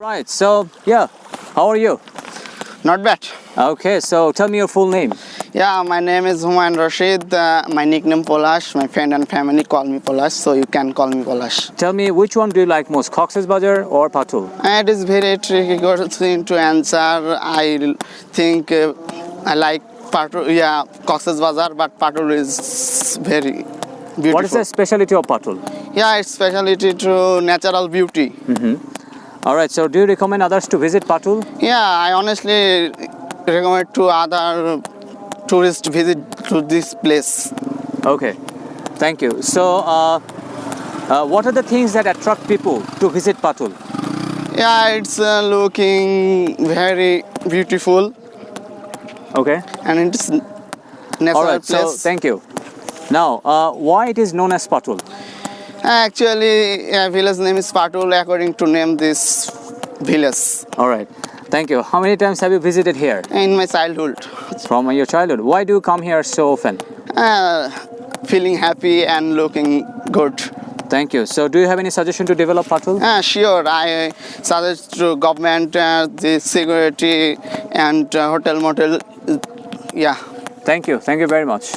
Right, so yeah, how are you? Not bad. Okay, so tell me your full name. Yeah, my name is Humayun Rashid. My nickname Polash. My friend and family call me Polash, so you can call me Polash. Tell me which one do you like most, Cox's Bazar or Patul? It is very tricky question to answer. I think I like Patul. Yeah, Cox's Bazar, but Patul is very beautiful. What is the specialty of Patul? Yeah, it's specialty to natural beauty. All right, so do you recommend others to visit Patul? Yeah, I honestly recommend to other tourists visit to this place. Okay, thank you. So, what are the things that attract people to visit Patul? Yeah, it's looking very beautiful Okay, and it's natural all right, place. so thank you. Now, why it is known as Patul? Actually, village name is Patul according to name this village. All right, thank you. How many times have you visited here In my childhood, from your childhood? Why do you come here so often? feeling happy and looking good. Thank you. So, do you have any suggestion to develop Patul? Sure, I suggest to government the security and hotel motel. Yeah. Thank you. Thank you very much.